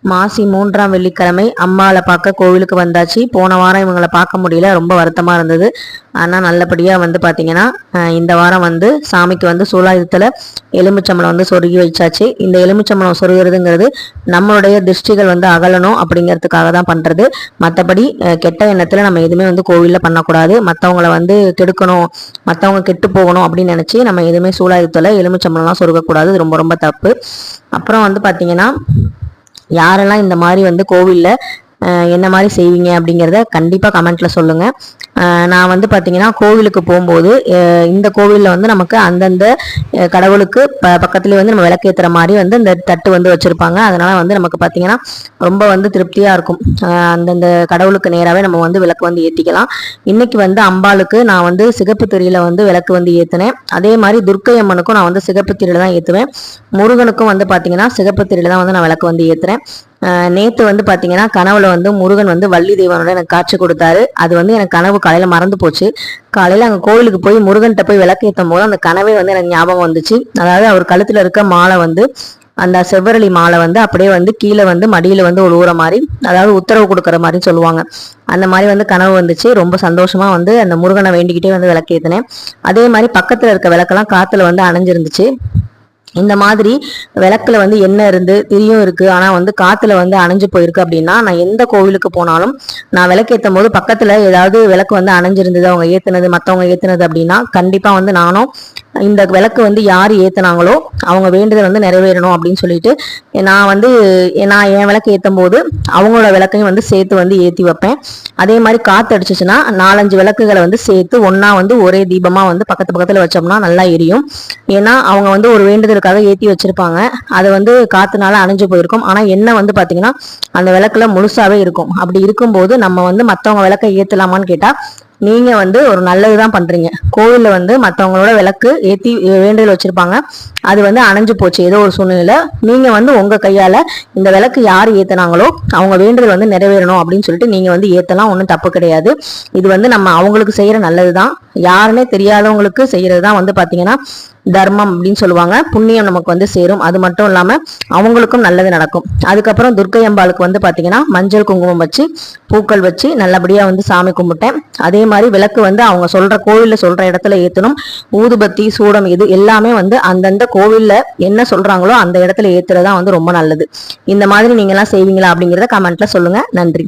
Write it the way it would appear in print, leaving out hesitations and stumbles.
மாசி 3ஆம் வெள்ளிக்கிழமை அம்மாவை பார்க்க கோவிலுக்கு வந்தாச்சு. போன வாரம் இவங்களை பார்க்க முடியல, ரொம்ப வருத்தமாக இருந்தது. ஆனால் நல்லபடியாக வந்து பார்த்தீங்கன்னா இந்த வாரம் வந்து சாமிக்கு வந்து சூலாயுதத்தில் எலுமிச்சம்பழம் வந்து சொருகி வச்சாச்சு. இந்த எலுமிச்சம்பழம் சொருகிறதுங்கிறது நம்மளுடைய திருஷ்டிகள் வந்து அகலணும் அப்படிங்கிறதுக்காக தான் பண்ணுறது. மற்றபடி கெட்ட எண்ணத்தில் நம்ம எதுவுமே வந்து கோவிலில் பண்ணக்கூடாது. மற்றவங்கள வந்து கெடுக்கணும், மற்றவங்க கெட்டு போகணும் அப்படின்னு நினச்சி நம்ம எதுவுமே சூலாயுதத்தில் எலுமிச்சம்பழம்லாம் சொருகக்கூடாது. ரொம்ப ரொம்ப தப்பு. அப்புறம் வந்து பார்த்தீங்கன்னா யாரெல்லாம் இந்த மாதிரி வந்து கோவிலில் என்ன மாதிரி செய்வீங்க அப்படிங்கிறத கண்டிப்பாக கமெண்ட்டில் சொல்லுங்கள். நான் வந்து பார்த்தீங்கன்னா கோவிலுக்கு போகும்போது இந்த கோவிலில் வந்து நமக்கு அந்தந்த கடவுளுக்கு பக்கத்துலேயே வந்து நம்ம விளக்கேற்றுற மாதிரி வந்து இந்த தட்டு வந்து வச்சுருப்பாங்க. அதனால் வந்து நமக்கு பார்த்தீங்கன்னா ரொம்ப வந்து திருப்தியாக இருக்கும். அந்தந்த கடவுளுக்கு நேராகவே நம்ம வந்து விளக்கு வந்து ஏற்றிக்கலாம். இன்றைக்கி வந்து அம்பாளுக்கு நான் வந்து சிகப்பு திரியில் வந்து விளக்கு வந்து ஏற்றினேன். அதே மாதிரி துர்க்கை அம்மனுக்கும் நான் வந்து சிகப்பு திரியில் தான் ஏற்றுவேன். முருகனுக்கும் வந்து பார்த்தீங்கன்னா சிகப்பு திரியில் தான் வந்து நான் விளக்கு வந்து ஏற்றுறேன். நேற்று வந்து பார்த்தீங்கன்னா கனவுல வந்து முருகன் வந்து வள்ளி தெய்வனோட எனக்கு காட்சி கொடுத்தாரு. அது வந்து எனக்கு கனவு காலையில் மறந்து போச்சு. காலையில் அங்கே கோவிலுக்கு போய் முருகன்கிட்ட போய் விளக்கேற்றும் போது அந்த கனவே வந்து எனக்கு ஞாபகம் வந்துச்சு. அதாவது அவர் கழுத்தில் இருக்க மாலை வந்து அந்த செவ்வரளி மாலை வந்து அப்படியே வந்து கீழே வந்து மடியில் வந்து ஒரு ஊற மாதிரி, அதாவது உத்தரவு கொடுக்குற மாதிரி சொல்லுவாங்க. அந்த மாதிரி வந்து கனவு வந்துச்சு. ரொம்ப சந்தோஷமா வந்து அந்த முருகனை வேண்டிக்கிட்டே வந்து விளக்கேற்றினேன். அதே மாதிரி பக்கத்தில் இருக்க விளக்கெல்லாம் காற்றுல வந்து அணைஞ்சிருந்துச்சு. இந்த மாதிரி விளக்குல வந்து எண்ணெய் இருந்து திரியும் இருக்கு, ஆனா வந்து காத்துல வந்து அணைஞ்சு போயிருக்கு அப்படின்னா நான் எந்த கோவிலுக்கு போனாலும் நான் விளக்கேற்றும் போது பக்கத்துல ஏதாவது விளக்கு வந்து அணைஞ்சிருந்தது, அவங்க ஏத்துனது மற்றவங்க ஏத்துனது அப்படின்னா கண்டிப்பா வந்து நானும் இந்த விளக்கு வந்து யார் ஏத்துனாங்களோ அவங்க வேண்டுதல் வந்து நிறைவேறணும் அப்படின்னு சொல்லிட்டு நான் என் விளக்கு ஏற்றும் போது அவங்களோட விளக்கையும் வந்து சேர்த்து வந்து ஏற்றி வைப்பேன். அதே மாதிரி காத்து அடிச்சிச்சுன்னா 4-5 விளக்குகளை வந்து சேர்த்து ஒன்னா வந்து ஒரே தீபமா வந்து பக்கத்து பக்கத்துல வச்சோம்னா நல்லா எரியும். ஏன்னா அவங்க வந்து ஒரு வேண்டுதலுக்காக ஏற்றி வச்சிருப்பாங்க. அது வந்து காத்துனால அணைஞ்சு போயிருக்கும். ஆனா எண்ணெய் வந்து பாத்தீங்கன்னா அந்த விளக்குல முழுசாவே இருக்கும். அப்படி இருக்கும்போது நம்ம வந்து மற்றவங்க விளக்கை ஏத்தலாமான்னு கேட்டா நீங்க வந்து ஒரு நல்லதுதான் பண்றீங்க. கோவில்ல வந்து மற்றவங்களோட விளக்கு ஏத்தி வேண்டுதல் வச்சிருப்பாங்க, அது வந்து அணைஞ்சு போச்சு ஏதோ ஒரு சூழ்நிலை. நீங்க வந்து உங்க கையால இந்த விளக்கு யார் ஏத்துனாங்களோ அவங்க வேண்டுதல் வந்து நிறைவேறணும் அப்படின்னு சொல்லிட்டு நீங்க வந்து ஏத்தலாம், ஒன்றும் தப்பு கிடையாது. இது வந்து நம்ம அவங்களுக்கு செய்யற நல்லதுதான். யாருன்னே தெரியாதவங்களுக்கு செய்யறதுதான் வந்து பாத்தீங்கன்னா தர்மம் அப்படின்னு சொல்லுவாங்க. புண்ணியம் நமக்கு வந்து சேரும். அது மட்டும் இல்லாம அவங்களுக்கும் நல்லது நடக்கும். அதுக்கப்புறம் துர்க்கை அம்பாளுக்கு வந்து பாத்தீங்கன்னா மஞ்சள் குங்குமம் வச்சு பூக்கள் வச்சு நல்லபடியா வந்து சாமி கும்பிட்டேன். அதே மாதிரி விளக்கு வந்து அவங்க சொல்ற கோவில்ல சொல்ற இடத்துல ஏத்தணும். ஊதுபத்தி சூடம் இது எல்லாமே வந்து அந்தந்த கோவில்ல என்ன சொல்றாங்களோ அந்த இடத்துல ஏத்துறதா வந்து ரொம்ப நல்லது. இந்த மாதிரி நீங்க எல்லாம் செய்வீங்களா அப்படிங்கிறத கமெண்ட்ல சொல்லுங்க. நன்றி.